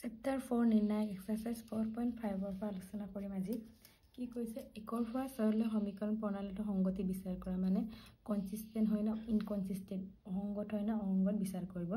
Chapter 4 নিৰ্ণায়ক exercise 4.5 ৰ পৰা আলোচনা কৰিম আজি কি কৈছে একৰ পৰা সৰল সমীকৰণ প্ৰণালীটো সংগতি বিচাৰ কৰা মানে কনসিস্টেন্ট হয় না ইনকনসিস্টেন্ট অসংগত হয় না অসংগত বিচাৰ কৰিব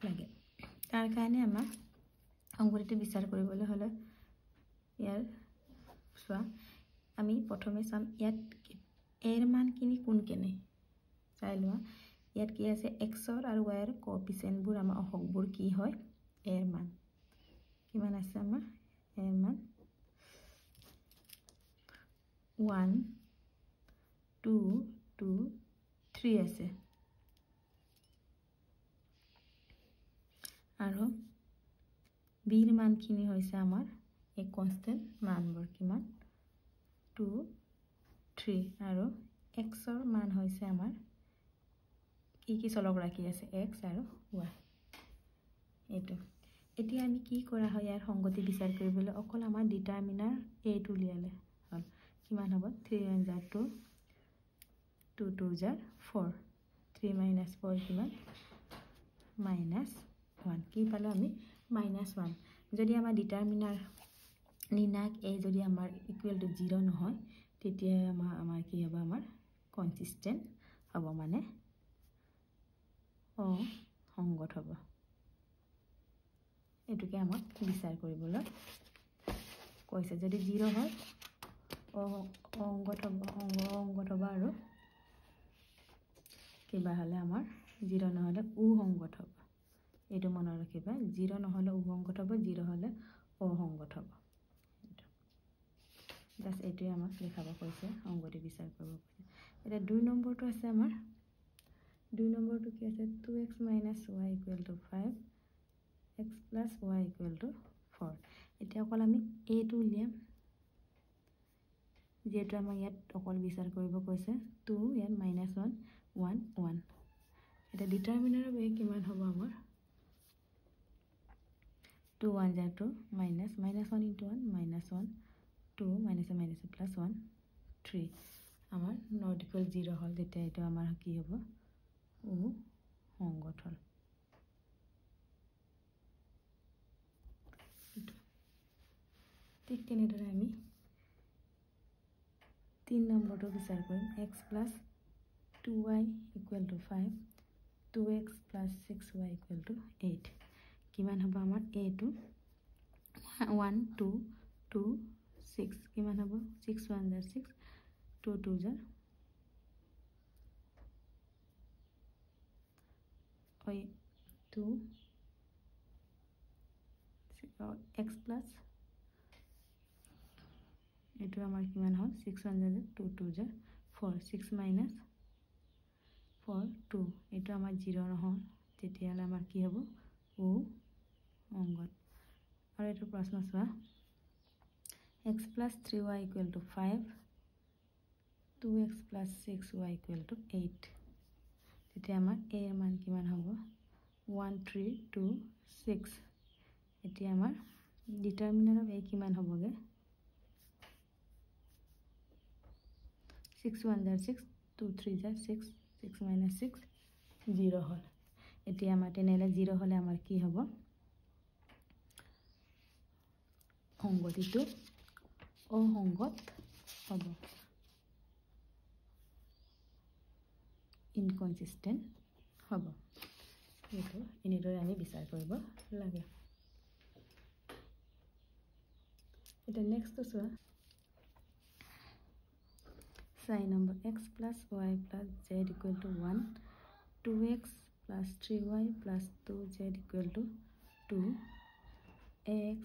লাগে তাৰ কাৰণে আমাৰ সংগতিটো বিচাৰ কৰিবলৈ হলে ইয়াৰ সোৱা আমি প্ৰথমে চাম ইয়াত এৰ মান কিনি কোন কেনে চাই লোৱা ইয়াত কি আছে x আৰু y ৰ কোএফিচিয়েন্টবোৰ আমাৰ অহংবোৰ কি হয় এৰ মান কিমান আছে আমাৰ এৰ মান 1 2 2 3 আছে আৰু b ৰ মান কিনি হৈছে আমাৰ এক কনস্ট্যান্ট মানবোৰ কিমান 2 3 আৰু x ৰ মান হৈছে আমাৰ কি চলক ৰাখি আছে x আৰু y এটো এতিয়া আমি কি কৰা হয় ইয়াৰ সংগতি বিচাৰ কৰিবলৈ অকল আমাৰ ডিটাৰমিনাৰ a টো লিয়ালে হল কিমান হ'ব 3 1 * 2 2 2 * 4 3 - 4 কিমান -1 কি পালো আমি -1 যদি আমাৰ ডিটাৰমিনাৰ নিৰ্ণায়ক a যদি আমাৰ ইকুৱেল টু 0 নহয় তেতিয়া আমাৰ কি হ'ব আমাৰ কনসিস্টেন্ট হ'ব মানে সংগত হ'ব এটুকে আমাক বিচাৰ কৰিবলৈ কৈছে যদি 0 হয় অসংগত হ'ব আৰু কিবা হলে আমাৰ 0 নহলে উসংগত হ'ব এটো মনত ৰাখিবা 0 নহলে উসংগত হ'ব 0 হলে অসংগত হ'ব জাস্ট এটোই আমাক লিখাব কৈছে সংগতি বিচাৰ কৰিব কৈছে এটা 2 নম্বৰটো আছে আমাৰ 2 নম্বৰটো কি আছে 2x - y = 5 x + y = 4 এতিয়া অকল আমি a টো লিয়াম যেটো আমাক ইয়াত অকল বিচাৰ কৰিব কৈছে 2 ইয়াত -1 1 1 এটা ডিটাৰমিনাৰ a কিমান হ'ব আমাৰ 2 1 * 2 -1 * 1 -1 2 -1 3 আমাৰ not equal 0 হল তেতিয়া এটা আমাৰ কি হ'ব সংগত হল ঠিক তেনেদৰে আমি 3 নম্বৰটো বিচাৰ কৰিম x + 2y = 5 2x + 6y = 8 কিমান হ'ব আমাৰ a টো 1 2 2 6 কিমান হ'ব 6 1 * 6 2 2 * x plus এটো আমাৰ কিমান হ'ল 6 1 * 2 2 * 4 6 - 4 2 এটো আমাৰ 0 নহয় তেতিয়া হলে আমাৰ কি হ'ব অংগত আৰু এটো প্ৰশ্ন চোৱা x + 3y = 5 2x + 6y = 8 তেতিয়া আমাৰ a এৰ মান কিমান হ'ব 1 3 2 6 এতিয়া আমাৰ ডিটাৰমিনাৰ অফ a কিমান হ'বগে 6 1 * 6 2 3 * 6 6 - 6 0 হল এতিয়া আমাৰ তেনেলে 0 হলে আমাৰ কি হ'ব সংগতিটো অসংগত হ'ব ইনকনসিস্টেন্ট হ'ব এটো এনেদৰে আমি বিচাৰ কৰিব লাগে এটা নেক্সট চোৱা 6 number x + y + z = 1 2x + 3y + 2z = 2 ax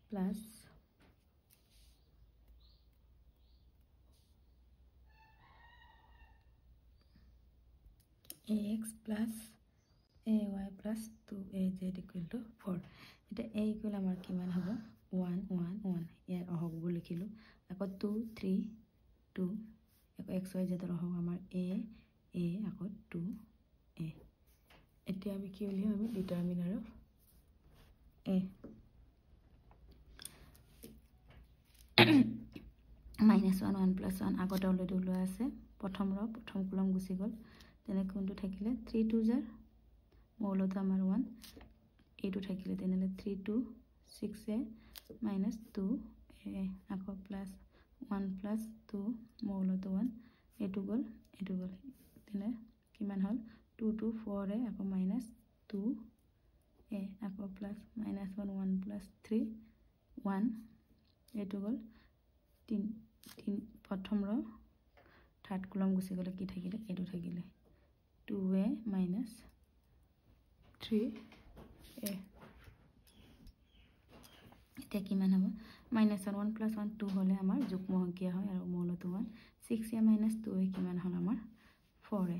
plus ax plus ay plus 2az = 4 এটা a ইকুৱেল আমাৰ কিমান হ'ব 1 1 1 ইয়াৰ অহগবোৰ লিখিলো আকৌ 2 3 2 আকৌ x y z ৰ অহগ আমাৰ a আকৌ 2a এতিয়া আমি কি উলিয়াম আমি ডিটাৰমিনাৰ অফ a -1 1 + 1 আগতে অলৰেডি ওলোৱা আছে প্ৰথম কলম গুচি গ'ল তেনে কোনটো থাকিলে 3 2 * মৌলটো আমাৰ 1 এইটো থাকিলে তেনেহ'লে 3 2 6a minus 2a আকৌ প্লাছ 1 plus 2 মৌলটো 1 এইটো গ'ল তেনে কিমান হ'ল 2 2 4a আকৌ minus 2a আকৌ প্লাছ minus 1 1 plus 3 1 এইটো গ'ল 3 প্ৰথম ৰ থাৰ্ড কলম গুচি গ'লে কি থাকিলে এইটো থাকিলে 2a minus 3a এতিয়া কিমান হ'ব minus 1 plus 1 2 হ'লে আমাৰ যুগ্ম সংখ্যা হয় আৰু মৌলটো 1 6a minus 2a কিমান হ'ল আমাৰ 4a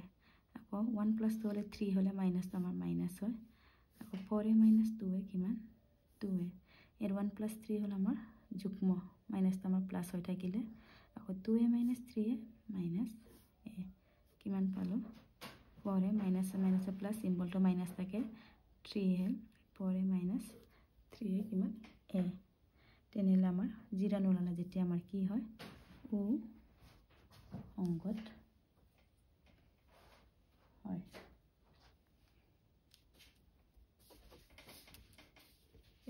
আকৌ 1 plus 2 হ'লে 3 হ'লে minus আমাৰ minus হয় আকৌ 4a minus 2a কিমান 2a এৰ 1 plus 3 হ'ল আমাৰ যুগ্ম minus আমাৰ প্লাস হৈ থাকিলে আকৌ 2a minus 3a minus a কিমান পালো 4a minus plus সিম্বলটো minus থাকে 3a 4a minus 3a কিমান a তেনেহলে আমাৰ জিৰা নোলালে যেতিয়া আমাৰ কি হয় ও অংকত হয়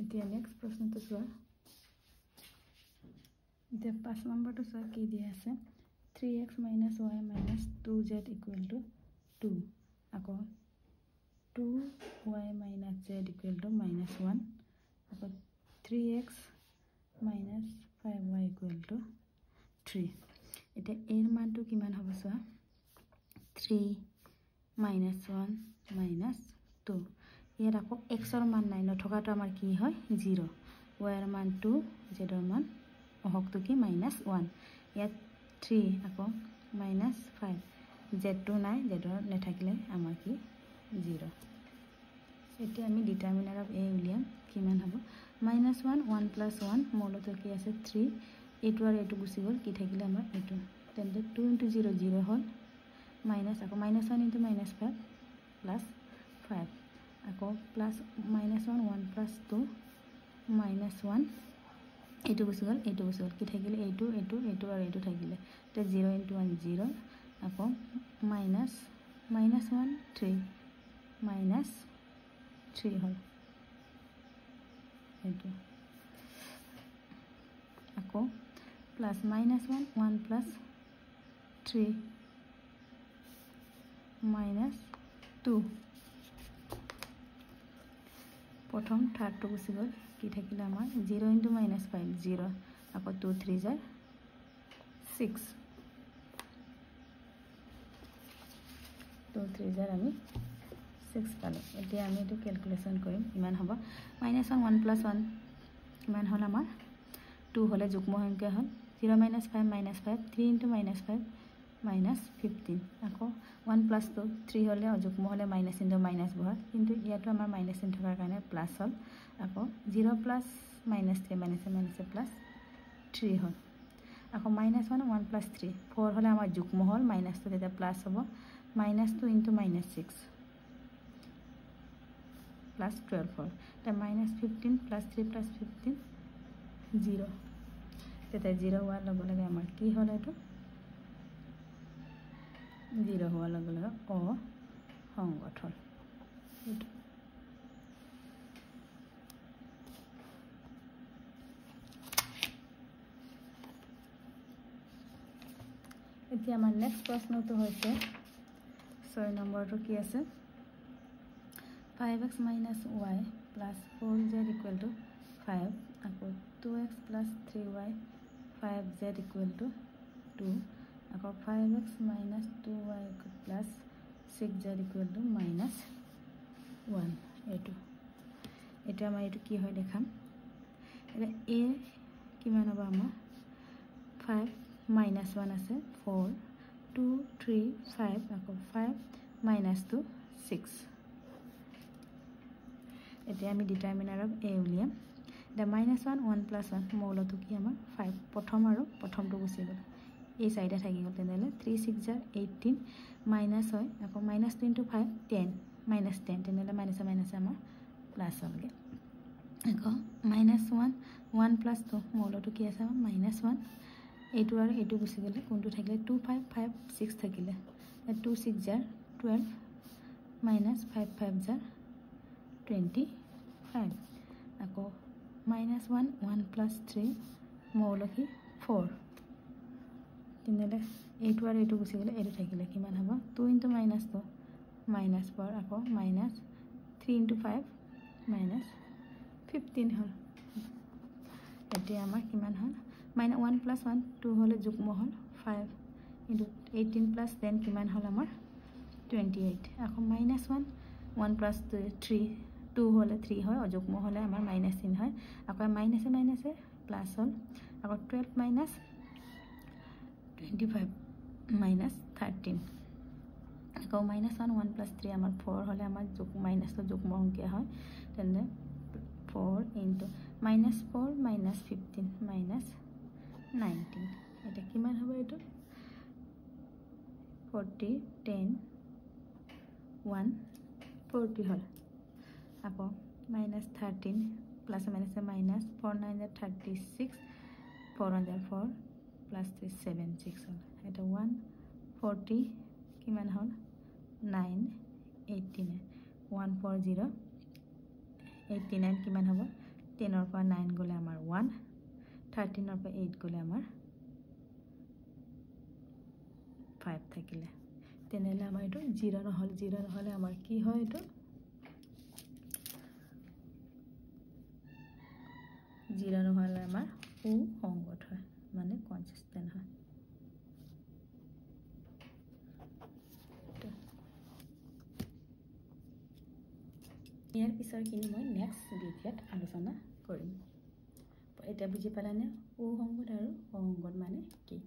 এতিয়া নেক্সট প্ৰশ্নটো চোৱা এতিয়া 5 নম্বৰটো চোৱা কি দিয়া আছে 3x minus y minus 2z equal to 2 আকৌ 2y minus z equal to minus 1 আকৌ 3x minus 5y equal to 3 এতিয়া এর মানটো কিমান হ'ব চোৱা 3 minus 1 minus 2 ইয়াত আকৌ x ৰ মান নাই নথকাটো আমাৰ কি হয় 0 y ৰ মান 2 z ৰ মান অহকটো কি minus 1 ইয়াত 3 আকৌ minus 5 z2 নাই z ৰ নেথাকিলে আমাৰ কি 0 এতিয়া আমি ডিটাৰমিনাৰ অফ a উলিয়াম কিমান হ'ব minus 1 1 plus 1 মৌলটো কি আছে 3 এইটো আৰু এইটো গুচি গ'ল কি থাকিলে আমাৰ এইটো তেন্তে 2 into 0 0 হ'ল minus আকৌ minus 1 into minus 5 plus 5 আকৌ plus minus 1 1 plus 2 minus 1 এইটো গুচি গ'ল কি থাকিলে এইটো আৰু এইটো থাকিলে তে 0 into 1 0 আকৌ minus 1 3 minus 3 হ'ল এইটো আকৌ plus minus 1 1 plus 3 minus 2 প্ৰথম থাৰ্ডটো গুচি গ'ল কি থাকিলে আমাৰ 0 into minus 5 0 আকৌ 2 3 জাৰ 6 2 3 জাৰ আমি 6 পালো এতিয়া আমি এটো ক্যালকুলেশন কৰিম ইমান হ'ব minus 1 1 plus 1 কিমান হ'ল আমাৰ 2 হ'লে যুগ্ম সংখ্যা হ'ল 0 minus 5 minus 5 3 into minus 5 minus 15 আকৌ 1 plus 2 3 হ'লে অযুগ্ম হ'লে minus into minus বহা কিন্তু ইয়াতো আমাৰ minus চিন থকাৰ কাৰণে প্লাস হ'ল আকৌ 0 plus minus 3 minus plus 3 হ'ল আকৌ minus 1 1 plus 3 4 হ'লে আমাৰ যুগ্ম হ'ল minus তো তেতিয়া প্লাস হ'ব minus 2 into minus 6 plus 12 হ'ল তে minus 15 plus 3 plus 15 0 তেতিয়া 0 হোৱাৰ লগে লগে আমাৰ কি হ'ল এটো 0 হোৱাৰ লগে লগে অসংগত হ'ল এতিয়া আমাৰ নেক্সট প্ৰশ্নটো হৈছে 6 নম্বৰটো কি আছে 5x minus y plus 4z equal to 5 আকৌ 2x plus 3y 5z equal to 2 আকৌ 5x minus 2y plus 6z equal to minus 1 এইটো আমাৰ এইটো কি হয় দেখাম এটা a কিমান হ'ব আমাৰ 5 minus 1 আছে 4 2 3 5 আকৌ 5 minus 2 6 এতিয়া আমি ডিটাৰমিনাৰ অফ a উলিয়াম the minus 1 1 plus 1 মৌলটো কি আমাৰ 5 প্ৰথম আৰু প্ৰথমটো গুচি গ'ল এই সাইডে থাকি গ'ল তেনেহলে 3 6 জাৰ 18 মাইনাস হয় আকৌ minus 2 into 5 10 minus 10 তেনেহলে মাইনাস আমাৰ প্লাস হ'লগে আকৌ minus 1 1 plus 2 মৌলটো কি আছে minus 1 এইটো আৰু এইটো গুচি গ'লে কোনটো থাকিলে 2 5 5 6 থাকিলে 2 6 জাৰ 12 minus 5 5 জাৰ 24 5 আকৌ -1 1 + 3 মৌলকি 4 তেনেহ'লে এইটো আৰু এইটো গুচি গ'লে এইটো থাকিলে কিমান হ'ব 2 * -2 -4 আকৌ -3 * 5 -15 হ'ল এতিয়া আমাৰ কিমান হ'ল -1 + 1 2 হ'লে যুগ্ম হ'ল 5 * 18 + 10 কিমান হ'ল আমাৰ 28 আকৌ -1 1 + 3 2 হ'লে 3 হয় অযুগ্ম হ'লে আমাৰ -3 হয় আকৌ মাইনাছে প্লাছ হ'ল আকৌ 12 - 25 -13 আকৌ -1 1 + 3 আমাৰ 4 হ'লে আমাৰ মাইনাছটো যুগ্ম সংখ্যা হয় তেনে 4 * -4 -15 -19 এটা কিমান হ'ব এইটো 40 10 1 40 হ'ল আকৌ -13 প্লাছ মাইনাছে মাইনাছ 4 9 36 4 1 4 + 3 7 6 হ'ল এটা 140 কিমান হ'ল 9 89 140 89 কিমান হ'ব 10 ৰ পৰা 9 গ'লে আমাৰ 1 13 ৰ পৰা 8 গ'লে আমাৰ 5 থাকিলে তেনেহ'লে আমাৰ এইটো 0 নহ'লে আমাৰ কি হয় এইটো 0 নহ'লে আমাৰ সুসংগত হয় মানে কনসিস্টেন্ট হয় ইয়াৰ পিছৰখিনি মই নেক্সট ভিডিঅ'ত আলোচনা কৰিম এতিয়া বুজি পালানে সুসংগত আৰু অসংগত মানে কি